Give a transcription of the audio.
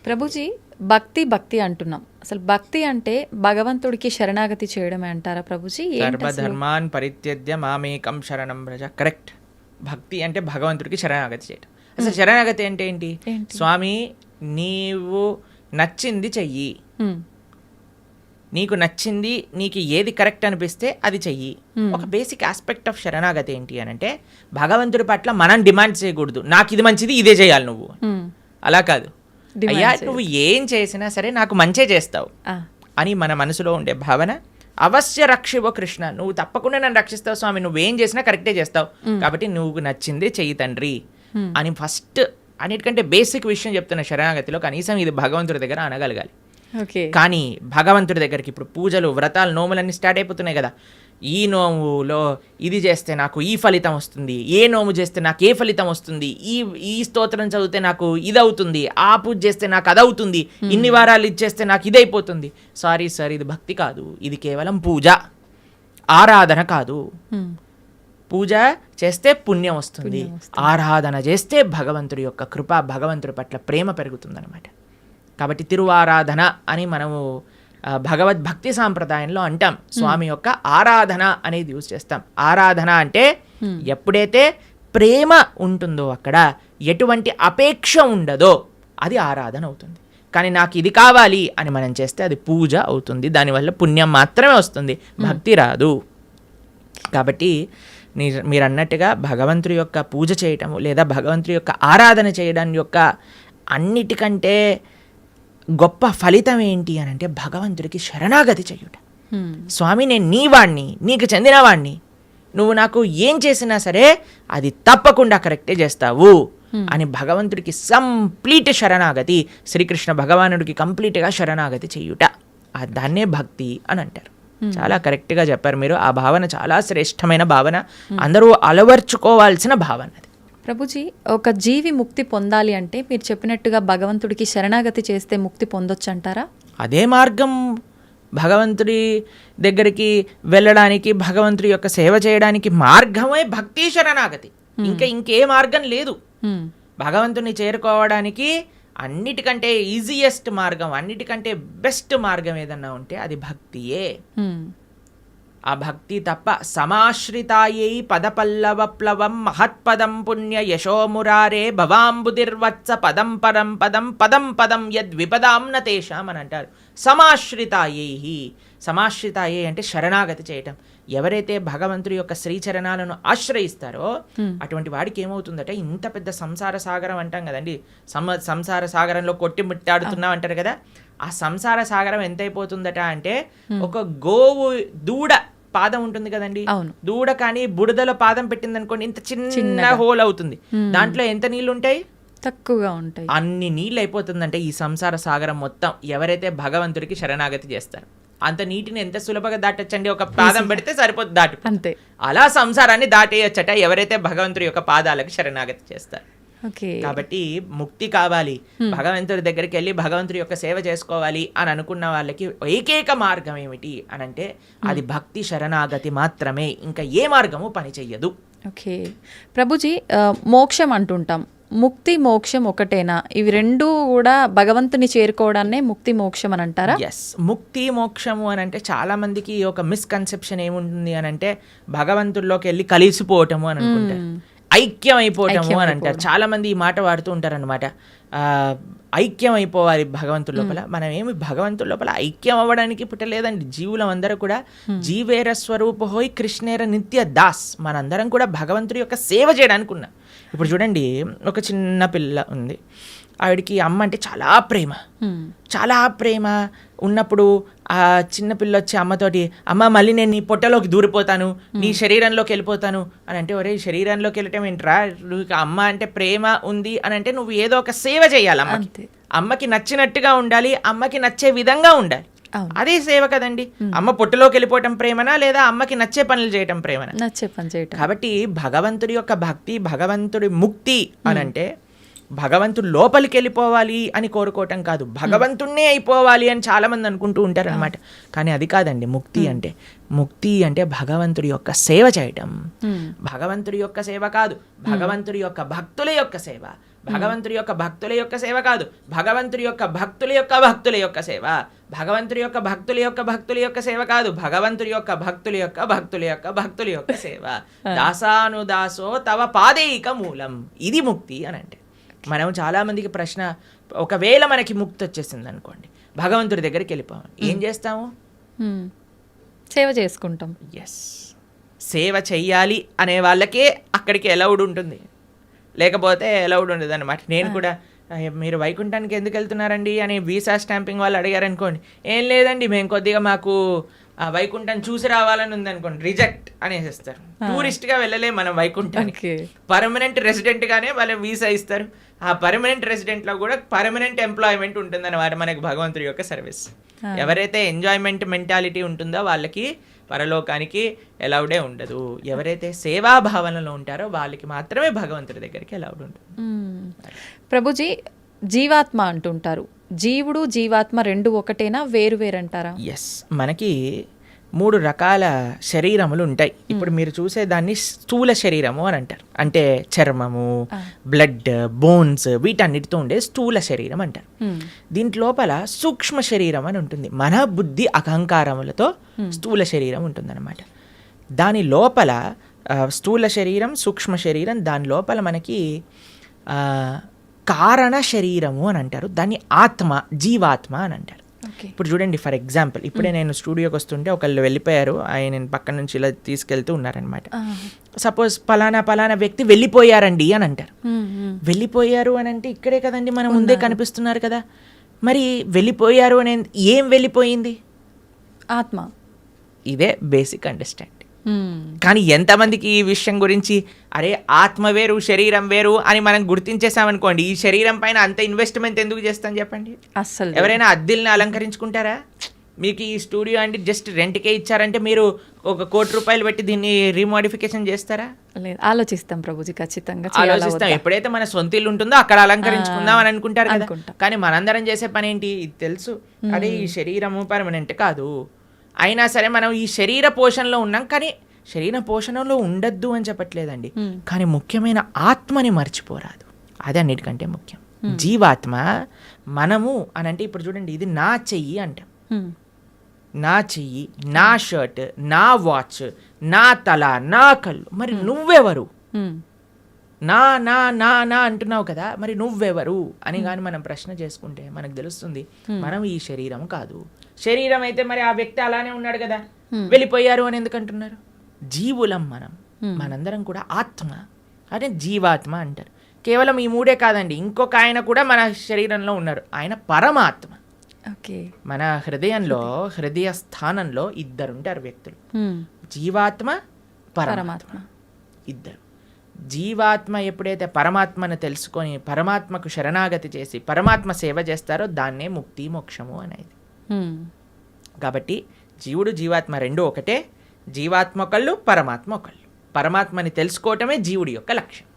ప్రభుజీ, భక్తి అంటున్నాం. అసలు భక్తి అంటే భగవంతుడికి శరణాగతి చేయడమే అంటారా ప్రభుజీ? సర్వధర్మాన్ పరిత్యజ్య మామేకం శరణం వ్రజ. కరెక్ట్. భక్తి అంటే భగవంతుడికి శరణాగతి చేయడం. అసలు శరణాగతి అంటే ఏంటి? స్వామి, నీవు నచ్చింది చెయ్యి, నీకు నచ్చింది, నీకు ఏది కరెక్ట్ అనిపిస్తే అది చెయ్యి. ఒక బేసిక్ ఆస్పెక్ట్ ఆఫ్ శరణాగతి ఏంటి అని అంటే, భగవంతుడి పట్ల మనం డిమాండ్ చేయకూడదు, నాకు ఇది మంచిది ఇదే చేయాలి నువ్వు. అలా కాదు, అయ్యా నువ్వు ఏం చేసినా సరే నాకు మంచే చేస్తావు అని మన మనసులో ఉండే భావన. అవశ్య రక్షివో కృష్ణ, నువ్వు తప్పకుండా నన్ను రక్షిస్తావు స్వామి, నువ్వేం చేసినా కరెక్టే చేస్తావు, కాబట్టి నువ్వు నచ్చింది చెయ్యి తండ్రి అని ఫస్ట్ అన్నిటికంటే బేసిక్ విషయం చెప్తున్న శరణాగతిలో. కనీసం ఇది భగవంతుడి దగ్గర అనగలగాలి. కానీ భగవంతుడి దగ్గరికి ఇప్పుడు పూజలు, వ్రతాలు, నోములన్నీ స్టార్ట్ అయిపోతున్నాయి కదా. ఈ నోములో ఇది చేస్తే నాకు ఈ ఫలితం వస్తుంది, ఏ నోము చేస్తే నాకు ఏ ఫలితం వస్తుంది, ఈ స్తోత్రం చదివితే నాకు ఇది అవుతుంది, ఆ పూజ చేస్తే నాకు అది అవుతుంది, ఇన్ని వారాలు ఇది చేస్తే నాకు ఇది అయిపోతుంది. సారీ సార్, ఇది భక్తి కాదు, ఇది కేవలం పూజ, ఆరాధన కాదు. పూజ చేస్తే పుణ్యం వస్తుంది, ఆరాధన చేస్తే భగవంతుడి యొక్క కృప, భగవంతుడి పట్ల ప్రేమ పెరుగుతుందన్నమాట. కాబట్టి తిరువారాధన అని మనము భగవద్భక్తి సాంప్రదాయంలో అంటాం. స్వామి యొక్క ఆరాధన అనేది యూజ్ చేస్తాం. ఆరాధన అంటే ఎప్పుడైతే ప్రేమ ఉంటుందో, అక్కడ ఎటువంటి అపేక్ష ఉండదో అది ఆరాధన అవుతుంది. కానీ నాకు ఇది కావాలి అని మనం చేస్తే అది పూజ అవుతుంది, దానివల్ల పుణ్యం మాత్రమే వస్తుంది, భక్తి రాదు. కాబట్టి మీరు అన్నట్టుగా భగవంతుడి యొక్క పూజ చేయటము లేదా భగవంతుడి యొక్క ఆరాధన చేయడం యొక్క అన్నిటికంటే గొప్ప ఫలితం ఏంటి అని అంటే భగవంతుడికి శరణాగతి చెయ్యుట. స్వామి, నేను నీ వాణ్ణి, నీకు చెందినవాణ్ణి, నువ్వు నాకు ఏం చేసినా సరే అది తప్పకుండా కరెక్టే చేస్తావు అని భగవంతుడికి కంప్లీట్ శరణాగతి, శ్రీకృష్ణ భగవానుడికి కంప్లీట్గా శరణాగతి చెయ్యుట, దాన్నే భక్తి అని అంటారు. చాలా కరెక్ట్గా చెప్పారు మీరు. ఆ భావన చాలా శ్రేష్టమైన భావన, అందరూ అలవర్చుకోవాల్సిన భావన. ప్రభుజీ, ఒక జీవి ముక్తి పొందాలి అంటే మీరు చెప్పినట్టుగా భగవంతుడికి శరణాగతి చేస్తే ముక్తి పొందొచ్చు అంటారా? అదే మార్గం భగవంతుడి దగ్గరికి వెళ్ళడానికి, భగవంతుడి యొక్క సేవ చేయడానికి మార్గమే భక్తి శరణాగతి. ఇంకే మార్గం లేదు. భగవంతుని చేరుకోవడానికి అన్నిటికంటే ఈజియెస్ట్ మార్గం, అన్నిటికంటే బెస్ట్ మార్గం ఏదన్నా ఉంటే అది భక్తియే. ఆ భక్తి తప్ప సమాశ్రితాయై పదపల్లవప్లవం మహత్పదం పుణ్య యశోమురారే భవాంబుదిర్వత్స పదం పరం పదం పదం పదం యద్విపదాం నతేషాం అని అంటారు. సమాశ్రితాయై అంటే శరణాగతి చేయటం. ఎవరైతే భగవంతుడి యొక్క శ్రీచరణాలను ఆశ్రయిస్తారో అటువంటి వాడికి ఏమవుతుందట, ఇంత పెద్ద సంసార సాగరం అంటాం కదండి, సంసార సాగరంలో కొట్టి ముట్టాడుతున్నాం అంటారు కదా, ఆ సంసార సాగరం ఎంత అయిపోతుందట అంటే, ఒక గోవు దూడ పాదం ఉంటుంది కదండి, దూడ కానీ బుడదలో పాదం పెట్టింది అనుకోండి, ఇంత చిన్న హోల్ అవుతుంది, దాంట్లో ఎంత నీళ్లు ఉంటాయి? తక్కువగా ఉంటాయి. అన్ని నీళ్ళు అయిపోతుందంటే ఈ సంసార సాగరం మొత్తం ఎవరైతే భగవంతుడికి శరణాగతి చేస్తారు. అంత నీటిని ఎంత సులభంగా దాటొచ్చండి, ఒక పాదం పెడితే సరిపోతుంది, దాటి అంతే. అలా సంసారాన్ని దాటేయచ్చట ఎవరైతే భగవంతుడి యొక్క పాదాలకు శరణాగతి చేస్తారు. కాబట్టి ముక్తి కావాలి, భగవంతుడి దగ్గరికి వెళ్ళి భగవంతుడి యొక్క సేవ చేసుకోవాలి అని అనుకున్న వాళ్ళకి ఏకైక మార్గం ఏమిటి అని అంటే అది భక్తి శరణాగతి మాత్రమే, ఇంకా ఏ మార్గము పని చెయ్యదు. ఓకే ప్రభుజీ, మోక్షం అంటుంటాం, ముక్తి మోక్షం ఒకటేనా? ఇవి రెండు కూడా భగవంతుని చేరుకోవడాన్నే ముక్తి మోక్షం అని అంటారా? ఎస్, ముక్తి మోక్షము అని అంటే చాలా మందికి ఒక మిస్కన్సెప్షన్ ఏముంటుంది అని అంటే భగవంతుల్లోకి వెళ్ళి కలిసిపోవటము అని అనుకుంటారు, ఐక్యం అయిపోవటము అని అంటారు. చాలా మంది ఈ మాట వాడుతూ ఉంటారు అనమాట. ఐక్యం అయిపోవాలి భగవంతుడి లోపల. మనం ఏమి భగవంతుడి లోపల ఐక్యం అవ్వడానికి పుట్టలేదండి. జీవులం అందరూ కూడా జీవేర స్వరూప హోయ్ కృష్ణేర నిత్య దాస్, మనందరం కూడా భగవంతుడి యొక్క సేవ చేయడానికి ఉన్నాం. ఇప్పుడు చూడండి, ఒక చిన్న పిల్ల ఉంది, ఆవిడికి అమ్మ అంటే చాలా ప్రేమ ఉన్నప్పుడు ఆ చిన్నపిల్ల వచ్చి అమ్మతోటి, అమ్మ మళ్ళీ నేను నీ పొట్టలోకి దూరిపోతాను, నీ శరీరంలోకి వెళ్ళిపోతాను అని అంటే, ఒరే శరీరంలోకి వెళ్ళటం ఏంట్రా, నువ్వు అమ్మ అంటే ప్రేమ ఉంది అని అంటే నువ్వు ఏదో ఒక సేవ చేయాలి, అమ్మకి నచ్చినట్టుగా ఉండాలి, అమ్మకి నచ్చే విధంగా ఉండాలి, అదే సేవ కదండి. అమ్మ పొట్టలోకి వెళ్ళిపోవటం ప్రేమనా లేదా అమ్మకి నచ్చే పనులు చేయటం ప్రేమనా? నచ్చే పని చేయటం. కాబట్టి భగవంతుడి యొక్క భక్తి, భగవంతుడి ముక్తి అని అంటే భగవంతుడు లోపలికి వెళ్ళిపోవాలి అని కోరుకోవటం కాదు, భగవంతుణ్ణే అయిపోవాలి అని చాలా మంది అనుకుంటూ ఉంటారు అనమాట. కానీ అది కాదండి ముక్తి అంటే. ముక్తి అంటే భగవంతుడి యొక్క సేవ చేయటం. భగవంతుడి యొక్క సేవ కాదు, భగవంతుడి యొక్క భక్తుల యొక్క సేవ, భగవంతుడి యొక్క భక్తుల యొక్క సేవ కాదు, భగవంతుడి యొక్క భక్తుల యొక్క భక్తుల యొక్క సేవ. భగవంతుడి యొక్క భక్తుల యొక్క భక్తుల యొక్క సేవ కాదు, భగవంతుడి యొక్క భక్తుల యొక్క భక్తుల యొక్క భక్తుల యొక్క సేవ. దాసానుదాసో తవ పాదేయిక మూలం, ఇది ముక్తి అని అంటే. మనం చాలా మందికి ప్రశ్న, ఒకవేళ మనకి ముక్తి వచ్చేసింది అనుకోండి, భగవంతుడి దగ్గరికి వెళ్ళిపోవాలి, ఏం చేస్తాము? సేవ చేసుకుంటాం. ఎస్, సేవ చెయ్యాలి అనే వాళ్ళకే అక్కడికి అలౌడ్ ఉంటుంది, లేకపోతే అలౌడ్ ఉండదు అనమాట. నేను కూడా మీరు వైకుంఠానికి ఎందుకు వెళ్తున్నారండి అని వీసా స్టాంపింగ్ వాళ్ళు అడిగారు అనుకోండి, ఏం లేదండి మేము కొద్దిగా మాకు వైకుంఠం చూసి రావాలని ఉంది అనుకోండి, రిజెక్ట్ అనేసిస్తారు. టూరిస్ట్గా వెళ్ళలేం మనం వైకుంఠానికి, పర్మనెంట్ రెసిడెంట్గానే వాళ్ళు వీసా ఇస్తారు. ఆ పర్మనెంట్ రెసిడెంట్లో కూడా పర్మనెంట్ ఎంప్లాయ్మెంట్ ఉంటుంది అన్నమాట మనకి భగవంతుడి యొక్క సర్వీస్. ఎవరైతే ఎంజాయ్మెంట్ మెంటాలిటీ ఉంటుందో వాళ్ళకి పరలోకానికి ఎలౌడే ఉండదు. ఎవరైతే సేవాభావనలో ఉంటారో వాళ్ళకి మాత్రమే భగవంతుడి దగ్గరికి ఎలౌడ్ ఉంటుంది. ప్రభుజీ, జీవాత్మ అంటుంటారు, జీవుడు జీవాత్మ రెండు ఒకటేనా, వేరు వేరంటారా? ఎస్, మనకి 3 రకాల శరీరములు ఉంటాయి. ఇప్పుడు మీరు చూసే దాన్ని స్థూల శరీరము అని అంటారు. అంటే చర్మము, బ్లడ్, బోన్స్ వీటన్నిటితో ఉండే స్థూల శరీరం అంటారు. దీంట్ లోపల సూక్ష్మ శరీరం అని ఉంటుంది. మన బుద్ధి అహంకారములతో స్థూల శరీరం ఉంటుందన్నమాట. దాని లోపల స్థూల శరీరం, సూక్ష్మ శరీరం, దాని లోపల మనకి కారణ శరీరము అని అంటారు. దాన్ని ఆత్మ, జీవాత్మ అని అంటారు. ఇప్పుడు చూడండి, ఫర్ ఎగ్జాంపుల్ ఇప్పుడే నేను స్టూడియోకి వస్తుంటే ఒకళ్ళు వెళ్ళిపోయారు, ఆయన పక్కన నుంచి ఇలా తీసుకెళ్తూ ఉన్నారనమాట. సపోజ్ పలానా వ్యక్తి వెళ్ళిపోయారండి అని అంటారు. వెళ్ళిపోయారు అని అంటే ఇక్కడే కదండి మన ముందే కనిపిస్తున్నారు కదా. మరి వెళ్ళిపోయారు అని ఏం వెళ్ళిపోయింది? ఆత్మ. ఇదే బేసిక్ అండర్స్టాండింగ్. కానీ ఎంతమందికి ఈ విషయం గురించి, అరే ఆత్మ వేరు శరీరం వేరు అని మనం గుర్తించేసామనుకోండి, ఈ శరీరం పైన అంత ఇన్వెస్ట్మెంట్ ఎందుకు చేస్తాం చెప్పండి? అస్సలు ఎవరైనా అద్దెల్ని అలంకరించుకుంటారా? మీకు ఈ స్టూడియో అంటే జస్ట్ రెంట్కే ఇచ్చారంటే మీరు ఒక 1 కోటి రూపాయలు పెట్టి దీన్ని రీమోడిఫికేషన్ చేస్తారా? లేదు, ఆలోచిస్తాం ప్రభుజీ, ఖచ్చితంగా ఆలోచిస్తాం. ఎప్పుడైతే మన సొంత ఇల్లు ఉంటుందో అక్కడ అలంకరించుకుందాం అని అనుకుంటారు కదా. కానీ మనందరం చేసే పని ఏంటి? ఇది తెలుసు, అదే ఈ శరీరము పర్మనెంట్ కాదు, అయినా సరే మనం ఈ శరీర పోషణలో ఉన్నాం. కానీ శరీర పోషణలో ఉండద్దు అని చెప్పట్లేదండి, కానీ ముఖ్యమైన ఆత్మని మర్చిపోరాదు. అది అన్నిటికంటే ముఖ్యం. జీవాత్మ మనము అని అంటే, ఇప్పుడు చూడండి, ఇది నా చెయ్యి అంటాం, నా చెయ్యి, నా షర్ట్, నా వాచ్, నా తల, నా కళ్ళు. మరి నువ్వెవరు? నా నా నా నా అంటున్నావు కదా, మరి నువ్వెవరు అని కానీ మనం ప్రశ్న చేసుకుంటే మనకు తెలుస్తుంది, మనం ఈ శరీరం కాదు. శరీరం అయితే మరి ఆ వ్యక్తి అలానే ఉన్నాడు కదా, వెళ్ళిపోయారు అని ఎందుకు అంటున్నారు? జీవులం మనం, మనందరం కూడా ఆత్మ, అంటే జీవాత్మ అంటారు. కేవలం ఈ 3 కాదండి, ఇంకొక ఆయన కూడా మన శరీరంలో ఉన్నారు, ఆయన పరమాత్మ. మన హృదయంలో, హృదయ స్థానంలో 2 ఉంటారు వ్యక్తులు, జీవాత్మ, పరమాత్మ, 2. జీవాత్మ ఎప్పుడైతే పరమాత్మను తెలుసుకొని పరమాత్మకు శరణాగతి చేసి పరమాత్మ సేవ చేస్తారో దాన్నే ముక్తి మోక్షము అనేది. కాబట్టి జీవుడు జీవాత్మ 2 ఒకటే. జీవాత్మ ఒకళ్ళు, పరమాత్మ ఒకళ్ళు. పరమాత్మని తెలుసుకోవటమే జీవుడి యొక్క లక్ష్యం.